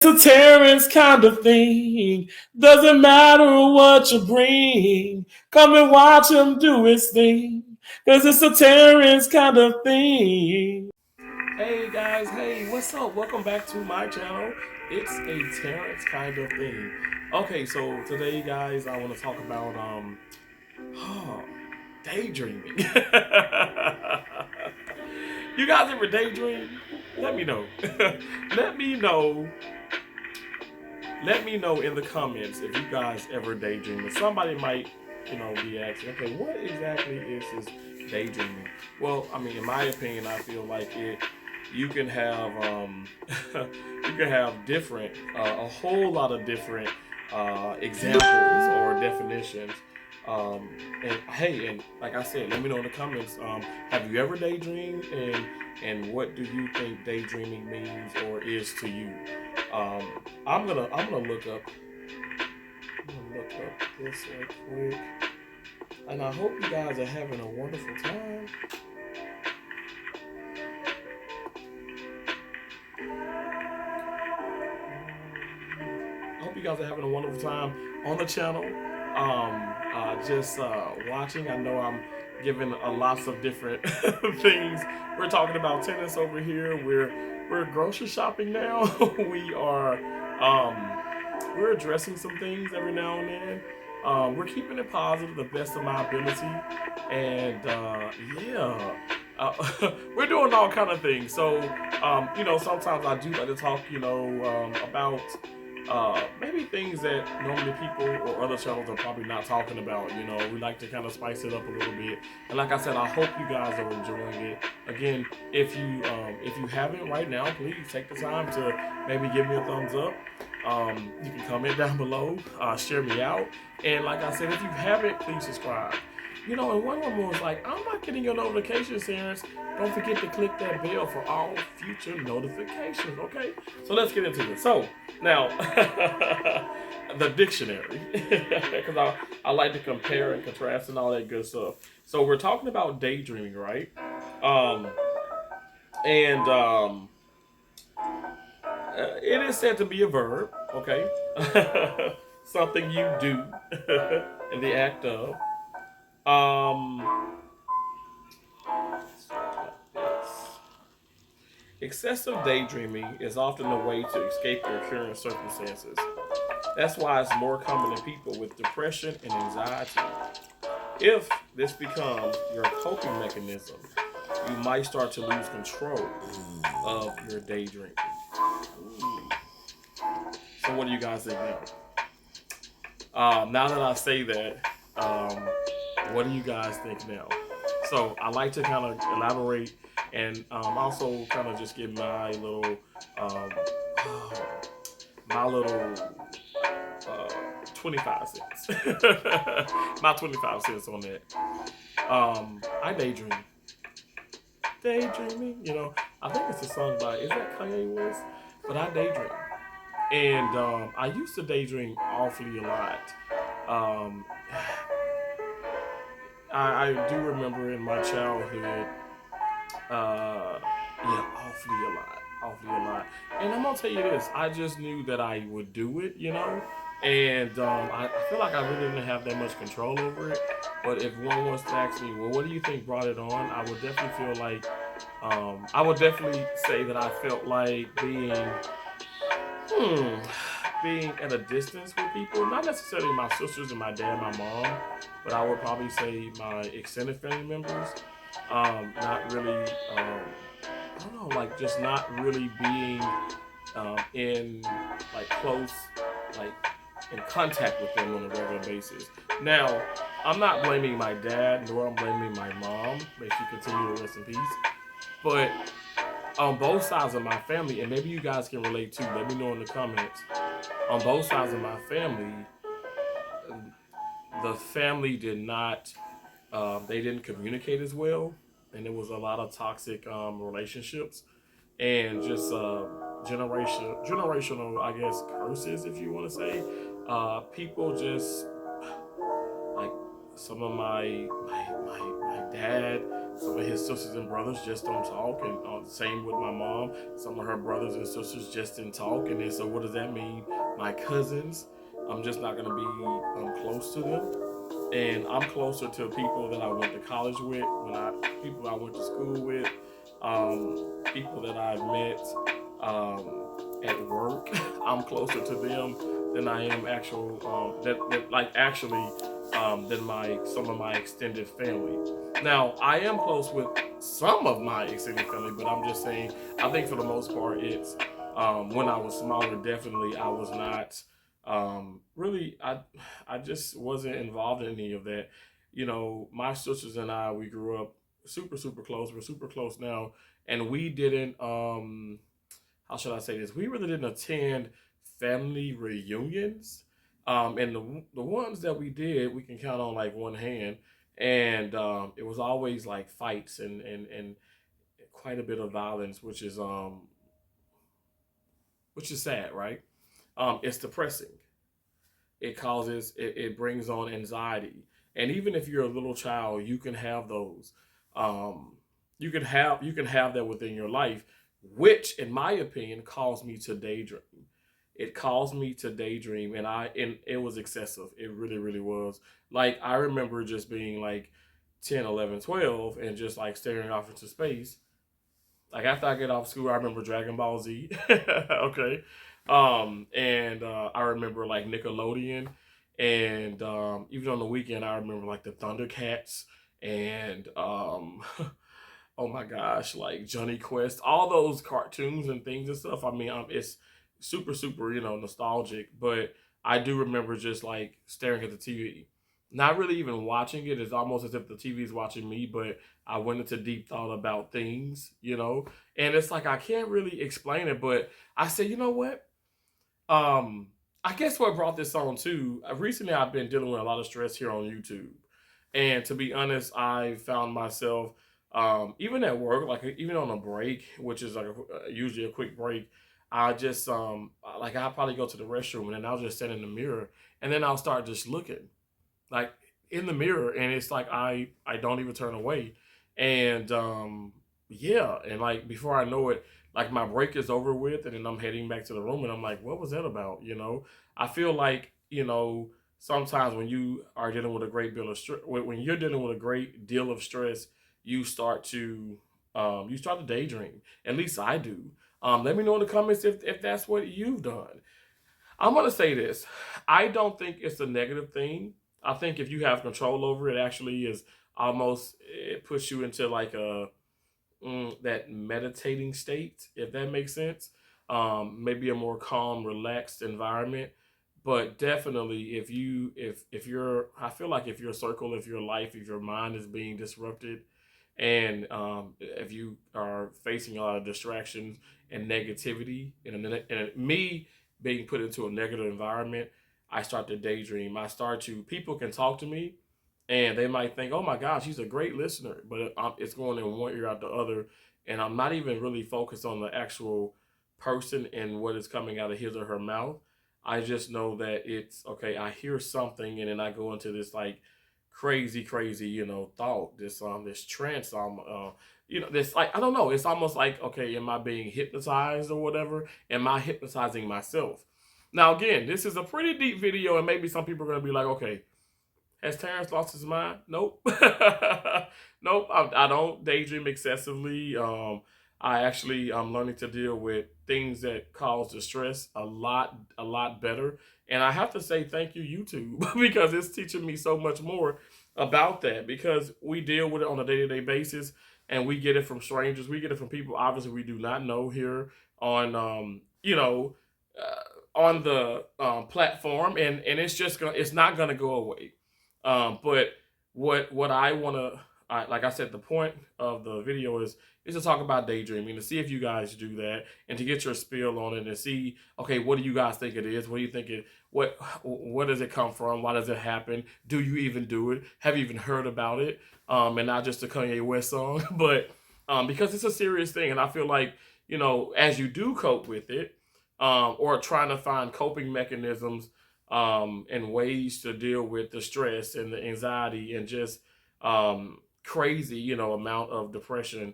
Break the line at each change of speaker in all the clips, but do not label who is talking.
It's a Terrence kind of thing. Doesn't matter what you bring. Come and watch him do his thing. Cause it's a Terrence kind of thing. Hey guys, hey, what's up? Welcome back to my channel. It's a Terrence kind of thing. Okay, so today guys, I want to talk about daydreaming. You guys ever daydream? Let me know. Let me know Let me know in the comments if you guys ever daydream. If somebody might, be asking, okay, what exactly is this daydreaming? Well, I mean, in my opinion, I feel like you can have, you can have different, a whole lot of different examples or definitions. And hey, and like I said, let me know in the comments. Have you ever daydreamed, and what do you think daydreaming means or is to you? Um, I'm gonna look up this right quick, and I hope you guys are having a wonderful time. I hope you guys are having a wonderful time on the channel. Just watching. I know I'm giving a lots of different things. We're talking about tennis over here. We're grocery shopping now. we are we're addressing some things every now and then. We're keeping it positive, the best of my ability, and yeah, we're doing all kind of things. So, sometimes I do like to talk, about maybe things that normally people or other channels are probably not talking about. We like to kind of spice it up a little bit. And like I said, I hope you guys are enjoying it. Again, if you haven't right now, please take the time to maybe give me a thumbs up. You can comment down below, share me out, and like I said, if you haven't, please subscribe. And one of them was like, I'm not getting your notifications, Terrence. Don't forget to click that bell for all future notifications, okay? So let's get into it. So, now, the dictionary, because I like to compare and contrast and all that good stuff. So we're talking about daydreaming, right? Um, and it is said to be a verb, okay? Something you do in the act of. Um, Excessive daydreaming is often a way to escape your current circumstances. That's why it's more common in people with depression and anxiety. If this becomes your coping mechanism, you might start to lose control of your daydreaming. Ooh. So, what do you guys think now? Now that I say that, what do you guys think now? So I like to kind of elaborate and also kind of just give um, my little 25 cents. My 25 cents on that. I daydream. Daydreaming, I think it's a song by, is that Kanye West? But I daydream. And I used to daydream awfully a lot. Um, I do remember in my childhood, yeah, awfully a lot. And I'm gonna tell you this: I just knew that I would do it, and I feel like I really didn't have that much control over it. But if one was to ask me, well, what do you think brought it on? I would definitely feel like, I would definitely say that I felt like hmm, being at a distance with people, not necessarily my sisters and my dad, my mom, but I would probably say my extended family members. Not really, I don't know, like just not really being in like close, like in contact with them on a regular basis. Now, I'm not blaming my dad, nor I'm blaming my mom. May she continue to rest in peace. But on both sides of my family, and maybe you guys can relate too. Let me know in the comments. On both sides of my family, the family did not, they didn't communicate as well, and there was a lot of toxic relationships and just generational, I guess, curses, if you want to say. People just like some of my dad Some of his sisters and brothers just don't talk, and same with my mom. Some of her brothers and sisters just didn't talk, and then so what does that mean? My cousins, I'm just not gonna be close to them, and I'm closer to people that I went to college with, people I went to school with, people that I've met at work. I'm closer to them than I am that like actually than my some of my extended family. Now I am close with some of my extended family, but I'm just saying I think for the most part it's when I was smaller. Definitely, I was not really. I just wasn't involved in any of that. You know, my sisters and I, we grew up super close. We're super close now, and we didn't. How should I say this? We really didn't attend family reunions. And the ones that we did, we can count on like one hand. And it was always like fights and quite a bit of violence, which is sad, right? It's depressing. It brings on anxiety, and even if you're a little child, you can have those. Um, you can have that within your life, which, in my opinion, caused me to daydream. It caused me to daydream, and it was excessive. It really was. Like I remember just being like 10, 11, 12, and just like staring off into space. Like after I get off school, I remember Dragon Ball Z. Okay. And I remember like Nickelodeon, and even on the weekend, I remember like the Thundercats and oh my gosh, like Johnny Quest, all those cartoons and things and stuff. I mean, it's super, nostalgic, but I do remember just like staring at the TV, not really even watching it. It's almost as if the TV is watching me, but I went into deep thought about things. And it's like I can't really explain it, but I said, you know what? Um, I guess what brought this on too. Recently, I've been dealing with a lot of stress here on YouTube, and to be honest, I found myself even at work, like even on a break, which is like usually a quick break. I just like I'll probably go to the restroom and then I'll just stand in the mirror and then I'll start just looking like in the mirror, and it's like I don't even turn away, and yeah, and like before I know it, like my break is over with, and then I'm heading back to the room, and I'm like, what was that about? I feel like sometimes when you are dealing with a great deal of stress, when you're dealing with a great deal of stress, you start to daydream. At least I do. Let me know in the comments if that's what you've done. I'm gonna say this. I don't think it's a negative thing. I think if you have control over it, actually is almost it puts you into like that meditating state, if that makes sense. Maybe a more calm, relaxed environment. But definitely, if you're, I feel like if your circle, if your life, if your mind is being disrupted, and if you are facing a lot of distractions and negativity, and me being put into a negative environment, I start to daydream. People can talk to me and they might think, oh my gosh, he's a great listener, but it's going in one ear out the other. And I'm not even really focused on the actual person and what is coming out of his or her mouth. I just know that it's okay. I hear something and then I go into this like crazy, thought, this trance, this like I don't know. It's almost like, okay, am I being hypnotized or whatever? Am I hypnotizing myself? Now again, this is a pretty deep video, and maybe some people are gonna be like, okay, has Terrence lost his mind? Nope. Nope. I don't daydream excessively. I actually I'm learning to deal with things that cause distress a lot better. And I have to say thank you, YouTube, because it's teaching me so much more about that. Because we deal with it on a day-to-day basis, and we get it from strangers. We get it from people obviously we do not know here on on the platform, and it's not gonna go away. But what I want to, like I said, the point of the video is to talk about daydreaming, to see if you guys do that, and to get your spill on it, and see, okay, what do you guys think it is? What do you think it? What does it come from? Why does it happen? Do you even do it? Have you even heard about it? And not just a Kanye West song, but because it's a serious thing, and I feel like as you do cope with it, or trying to find coping mechanisms and ways to deal with the stress and the anxiety and just crazy, amount of depression,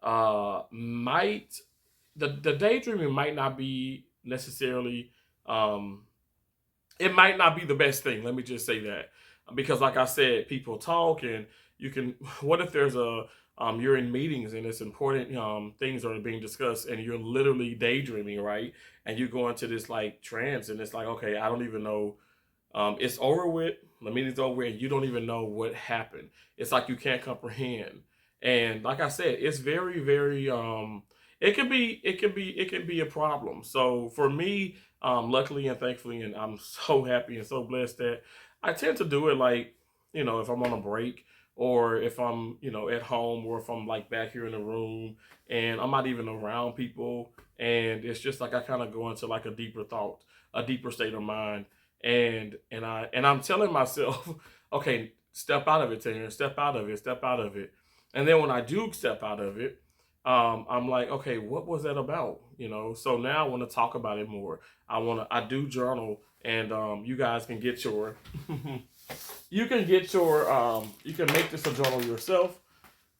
might the daydreaming might not be necessarily, um, it might not be the best thing. Let me just say that, because, like I said, people talk, and you can. What if there's a you're in meetings and it's important things are being discussed, and you're literally daydreaming, right? And you go into this like trance, and it's like, okay, I don't even know, it's over with. The meeting's over, and you don't even know what happened. It's like you can't comprehend. And like I said, it's very, very. It can be a problem. So for me, luckily and thankfully, and I'm so happy and so blessed that I tend to do it like, if I'm on a break, or if I'm, at home, or if I'm like back here in the room and I'm not even around people, and it's just like I kind of go into like a deeper thought, a deeper state of mind, and I'm telling myself, okay, step out of it, Taylor, step out of it, step out of it. And then when I do step out of it, I'm like, okay, what was that about? So now I want to talk about it more. I do journal, and you guys can get your, you can make this a journal yourself.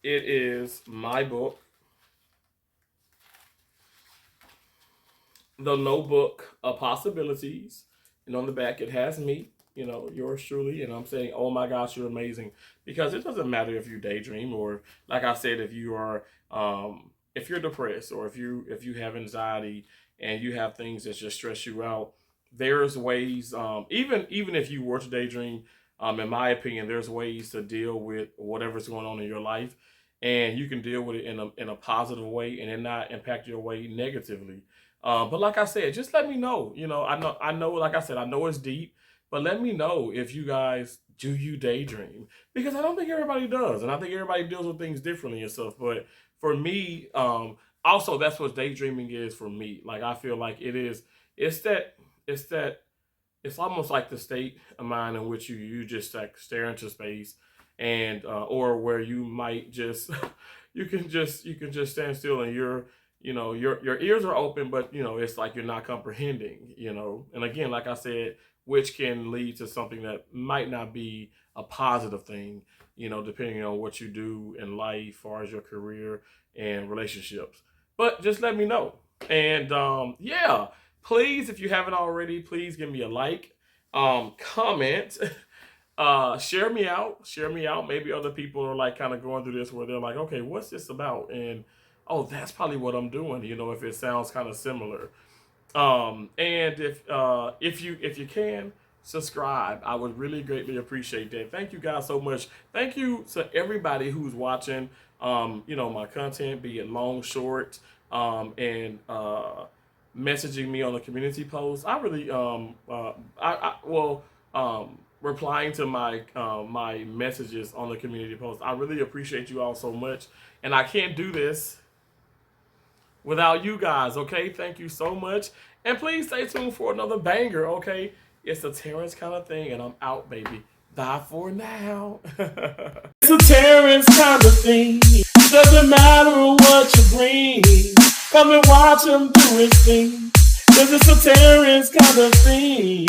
It is my book, The Notebook of Possibilities. And on the back, it has me, yours truly. And I'm saying, oh my gosh, you're amazing. Because it doesn't matter if you daydream, or, like I said, if you're depressed, or if you have anxiety, and you have things that just stress you out. There's ways, even if you were to daydream, in my opinion, there's ways to deal with whatever's going on in your life. And you can deal with it in a positive way, and it not impact your way negatively. But like I said, just let me know. I know. Like I said, I know it's deep, but let me know if you guys, do you daydream, because I don't think everybody does, and I think everybody deals with things differently and stuff. But for me, also that's what daydreaming is for me. Like I feel like it is. It's that. It's that. It's almost like the state of mind in which you just like stare into space, and or where you might just you can just stand still, and your ears are open, but it's like you're not comprehending, and again, like I said, which can lead to something that might not be a positive thing, depending on what you do in life, as far as your career and relationships. But just let me know. And yeah, please, if you haven't already, please give me a like, comment, share me out, maybe other people are like kind of going through this, where they're like, okay, what's this about? And oh, that's probably what I'm doing, if it sounds kind of similar. And if you can subscribe, I would really greatly appreciate that. Thank you guys so much. Thank you to everybody who's watching, my content, be it long, short, and messaging me on the community post. I really, replying to my messages on the community post. I really appreciate you all so much, and I can't do this without you guys, okay? Thank you so much. And please stay tuned for another banger, okay? It's a Terrence kind of thing, and I'm out, baby. Bye for now. It's a Terrence kind of thing. Doesn't matter what you bring. Come and watch him do his thing. 'Cause it's a Terrence kind of thing.